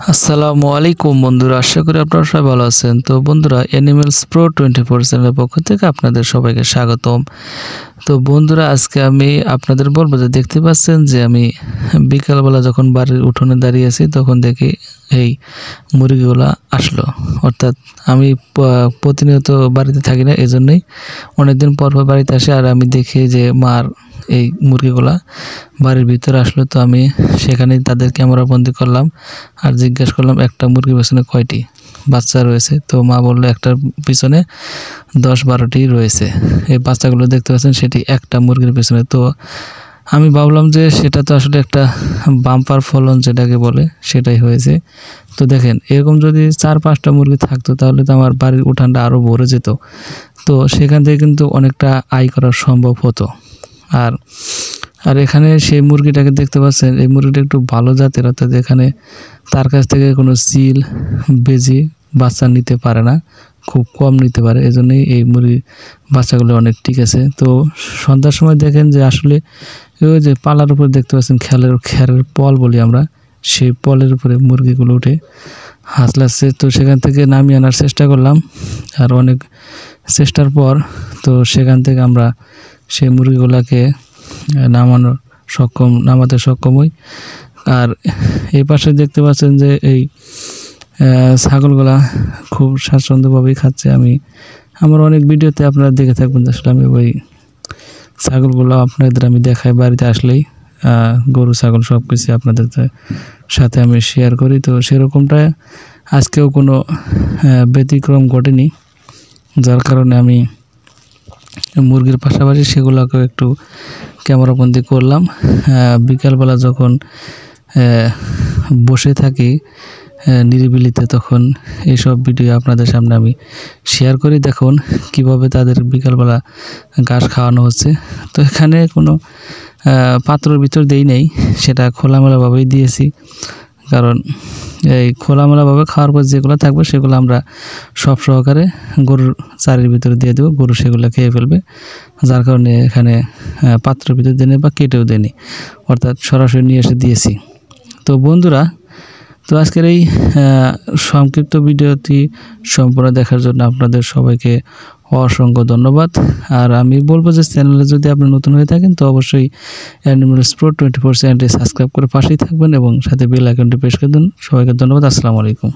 আসসালামু আলাইকুম বন্ধুরা, আশা করি আপনারা সবাই ভালো আছেন। তো বন্ধুরা, অ্যানিমেলস প্রো 24 চ্যানেলের পক্ষ থেকে আপনাদের সবাইকে স্বাগতম। তো বন্ধুরা, আজকে আমি আপনাদের বলবো যে দেখতে পাচ্ছেন যে আমি বিকালবেলা যখন বাড়ির উঠোনে দাঁড়িয়ে আছি তখন দেখি এই মুরগিগুলা আসলো। অর্থাৎ আমি প্রতিনিয়ত বাড়িতে থাকি না, এই জন্যই অনেকদিন পর পর বাড়িতে আসে। আর আমি দেখি যে মার এই মুরগিগুলা বাড়ির ভিতরে আসলো। তো আমি সেখানেই তাদের ক্যামেরাবন্দি করলাম আর জিজ্ঞেস করলাম একটা মুরগির পেছনে কয়টি বাচ্চা রয়েছে। তো মা বললো একটার পিছনে 10-12টি রয়েছে। এই বাচ্চাগুলো দেখতে পাচ্ছেন সেটি একটা মুরগির পেছনে। তো আমি ভাবলাম যে সেটা তো আসলে একটা বাম্পার ফলন যেটাকে বলে, সেটাই হয়েছে। তো দেখেন, এরকম যদি 4-5টা মুরগি থাকতো তাহলে তো আমার বাড়ির উঠানটা আরও ভরে যেত। তো সেখান থেকে কিন্তু অনেকটা আয় করা সম্ভব হতো। আর এখানে সেই মুরগিটাকে দেখতে পাচ্ছেন, এই মুরগিটা একটু ভালো জাতের, অর্থাৎ এখানে তার কাছ থেকে কোনো সিল বেজি বাচ্চা নিতে পারে না, খুব কম নিতে পারে। এই জন্যই এই মুরগির বাচ্চাগুলো অনেক ঠিক আছে। তো সন্ধ্যার সময় দেখেন যে আসলে ওই যে পালার উপর দেখতে পাচ্ছেন খ্যারের পল বলি আমরা, সেই পলের উপরে মুরগিগুলো উঠে হাসলাচ্ছে। তো সেখান থেকে নামিয়ে আনার চেষ্টা করলাম, আর অনেক চেষ্টার পর তো সেখান থেকে আমরা সেই মুরগিগুলোকে নামাতে সক্ষম হই। আর এই পাশে দেখতে পাচ্ছেন যে এই ছাগলগুলা খুব স্বাচ্ছন্দ্যভাবেই খাচ্ছে। আমার অনেক ভিডিওতে আপনারা দেখে থাকবেন, আসলে আমি ওই ছাগলগুলো আপনাদের আমি দেখাই বাড়িতে আসলেই। গরু ছাগল সব কিছু আপনাদের সাথে আমি শেয়ার করি। তো সেরকমটা আজকেও কোনো ব্যতিক্রম ঘটেনি, যার কারণে আমি মুরগির পাশাপাশি সেগুলোকেও একটু ক্যামেরাবন্দি করলাম। বিকালবেলা যখন বসে থাকি নিরিবিলিতে, তখন এইসব ভিডিও আপনাদের সামনে আমি শেয়ার করি। দেখুন কিভাবে তাদের বিকালবেলা ঘাস খাওয়ানো হচ্ছে। তো এখানে কোনো পাত্রের ভিতর দেই নেই, সেটা খোলামেলাভাবেই দিয়েছি। কারণ এই খোলামেলাভাবে খাওয়ার পর যেগুলো থাকবে সেগুলো আমরা সব সহকারে গরুর চারির ভিতরে দিয়ে দেবো, গরু সেগুলো খেয়ে ফেলবে। যার কারণে এখানে পাত্রের ভিতরে দেয়নি বা কেটেও দেয়নি, অর্থাৎ সরাসরি নিয়ে এসে দিয়েছি। তো বন্ধুরা, তো আজকের এই সংক্ষিপ্ত ভিডিওটি সম্পূর্ণ দেখার জন্য আপনাদের সবাইকে অসংখ্য ধন্যবাদ। আর আমি বলবো যে চ্যানেলে যদি আপনি নতুন হয়ে থাকেন তো অবশ্যই অ্যানিমেলস প্রো 24 চ্যানেলটি সাবস্ক্রাইব করে পাশেই থাকবেন এবং সাথে বেল আইকনটি প্রেস করে দিন। সবাইকে ধন্যবাদ। আসসালামু আলাইকুম।